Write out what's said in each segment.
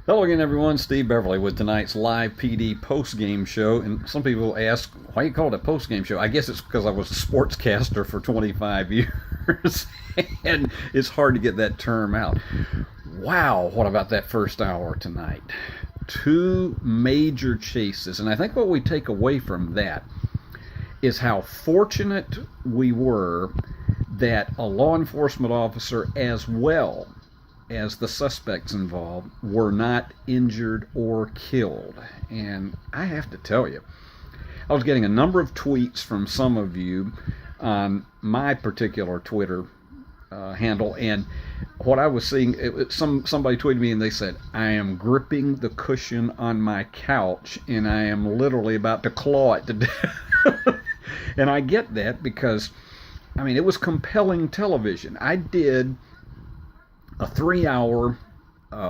Hello again, everyone. Steve Beverly with tonight's live PD post-game show. And some people ask, why you call it a post-game show? I guess it's because I was a sportscaster for 25 years, and it's hard to get that term out. Wow, what about that first hour tonight? Two major chases, and I think what we take away from that is how fortunate we were that a law enforcement officer, as well as the suspects involved, were not injured or killed. And I have to tell you, I was getting a number of tweets from some of you on my particular Twitter handle, and what I was seeing, somebody tweeted me and they said, I am gripping the cushion on my couch and I am literally about to claw it to death. And I get that because, I mean, it was compelling television. I did a 3-hour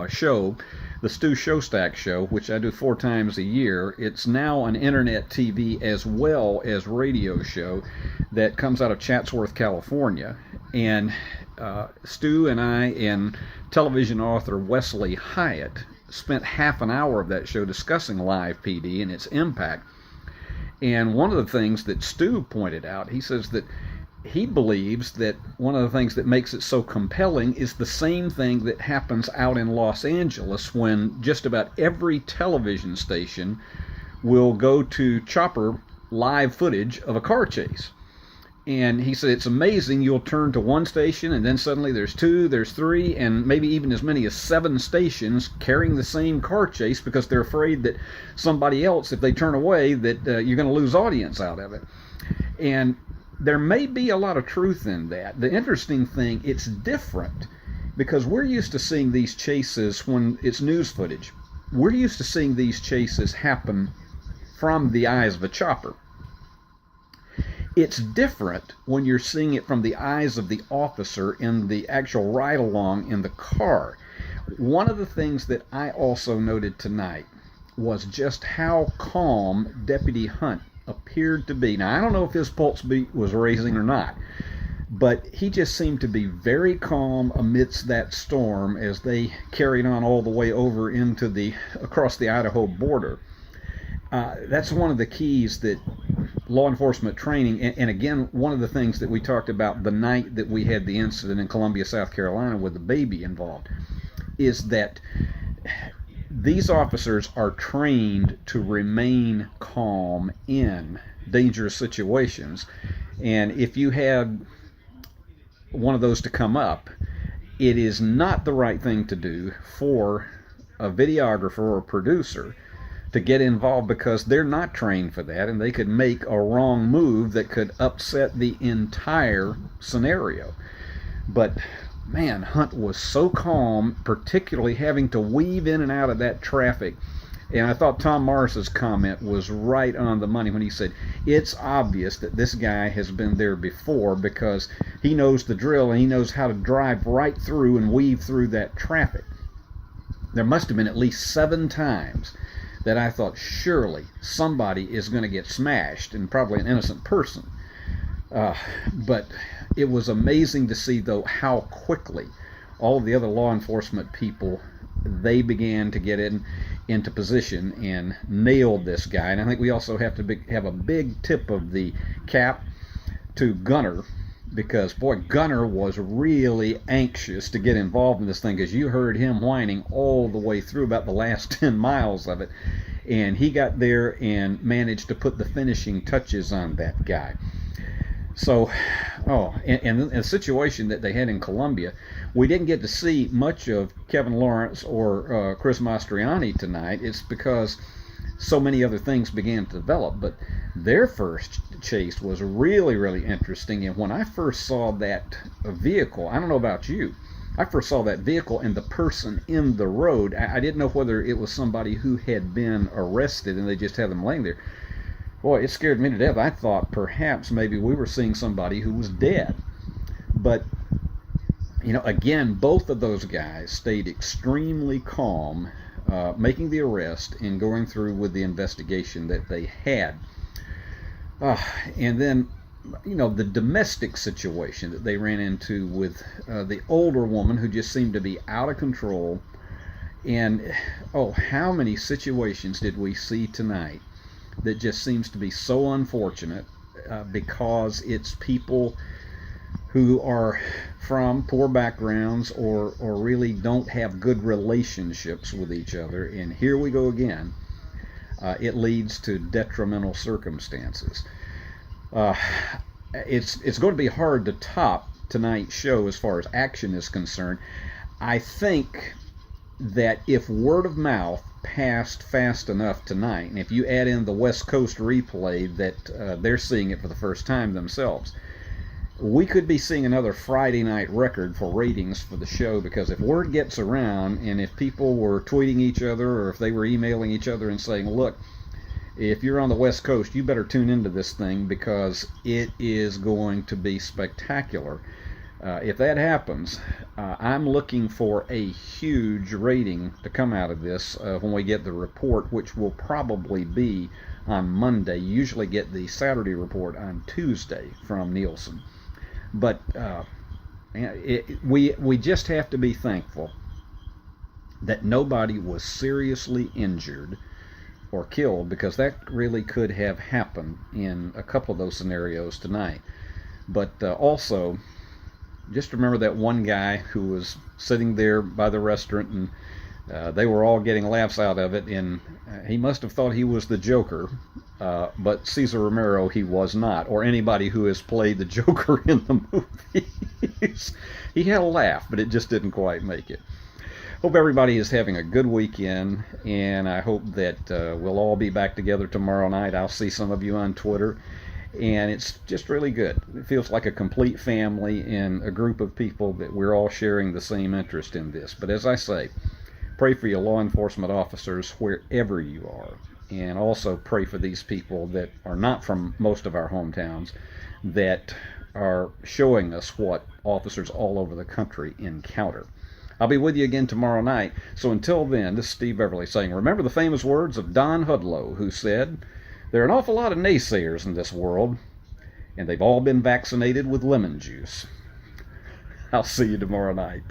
show, the Stu Showstack Show, which I do 4 times a year. It's now an internet TV as well as radio show that comes out of Chatsworth, California. And Stu and I and television author Wesley Hyatt spent half an hour of that show discussing live PD and its impact. And one of the things that Stu pointed out, he says that he believes that one of the things that makes it so compelling is the same thing that happens out in Los Angeles when just about every television station will go to chopper live footage of a car chase. And he said it's amazing. You'll turn to one station and then suddenly there's 2, there's 3, and maybe even as many as 7 stations carrying the same car chase because they're afraid that somebody else, if they turn away, that you're going to lose audience out of it. And there may be a lot of truth in that. The interesting thing, it's different because we're used to seeing these chases when it's news footage. We're used to seeing these chases happen from the eyes of a chopper. It's different when you're seeing it from the eyes of the officer in the actual ride-along in the car. One of the things that I also noted tonight was just how calm Deputy Hunt appeared to be. Now, I don't know if his pulse beat was raising or not, but he just seemed to be very calm amidst that storm as they carried on all the way over into across the Idaho border. That's one of the keys that law enforcement training, and again, one of the things that we talked about the night that we had the incident in Columbia, South Carolina with the baby involved, is that these officers are trained to remain calm in dangerous situations. And if you had one of those to come up, it is not the right thing to do for a videographer or a producer to get involved because they're not trained for that, and they could make a wrong move that could upset the entire scenario. But man, Hunt was so calm, particularly having to weave in and out of that traffic. And I thought Tom Morris's comment was right on the money when he said, it's obvious that this guy has been there before because he knows the drill and he knows how to drive right through and weave through that traffic. There must have been at least 7 times that I thought surely somebody is going to get smashed, and probably an innocent person. But it was amazing to see, though, how quickly all of the other law enforcement people, they began to get into position and nailed this guy. And I think we also have to have a big tip of the cap to Gunner, because, boy, Gunner was really anxious to get involved in this thing, because you heard him whining all the way through about the last 10 miles of it. And he got there and managed to put the finishing touches on that guy. So, and the situation that they had in Columbia, we didn't get to see much of Kevin Lawrence or Chris Mastriani tonight. It's because so many other things began to develop. But their first chase was really, really interesting. And when I first saw that vehicle, I don't know about you, I first saw that vehicle and the person in the road, I didn't know whether it was somebody who had been arrested and they just had them laying there. Boy, it scared me to death. I thought perhaps maybe we were seeing somebody who was dead. But, again, both of those guys stayed extremely calm, making the arrest and going through with the investigation that they had. And then, the domestic situation that they ran into with the older woman who just seemed to be out of control And oh, how many situations did we see tonight that just seems to be so unfortunate because it's people who are from poor backgrounds or really don't have good relationships with each other. And here we go again. It leads to detrimental circumstances. Uh, it's going to be hard to top tonight's show as far as action is concerned. I think that if word of mouth passed fast enough tonight, and if you add in the West Coast replay that they're seeing it for the first time themselves, we could be seeing another Friday night record for ratings for the show, because if word gets around and if people were tweeting each other or if they were emailing each other and saying, look, if you're on the West Coast, you better tune into this thing because it is going to be spectacular. If that happens, I'm looking for a huge rating to come out of this when we get the report, which will probably be on Monday. You usually get the Saturday report on Tuesday from Nielsen. But we just have to be thankful that nobody was seriously injured or killed, because that really could have happened in a couple of those scenarios tonight. But also, just remember that one guy who was sitting there by the restaurant and they were all getting laughs out of it, and he must have thought he was the Joker, but Cesar Romero, he was not, or anybody who has played the Joker in the movies. He had a laugh, but it just didn't quite make it. Hope everybody is having a good weekend, and I hope that we'll all be back together tomorrow night. I'll see some of you on Twitter, and it's just really good. It feels like a complete family and a group of people that we're all sharing the same interest in this. But as I say, pray for your law enforcement officers wherever you are, and also pray for these people that are not from most of our hometowns that are showing us what officers all over the country encounter. I'll be with you again tomorrow night. So until then, this is Steve Beverly saying, remember the famous words of Don Hudlow, who said, there are an awful lot of naysayers in this world, and they've all been vaccinated with lemon juice. I'll see you tomorrow night.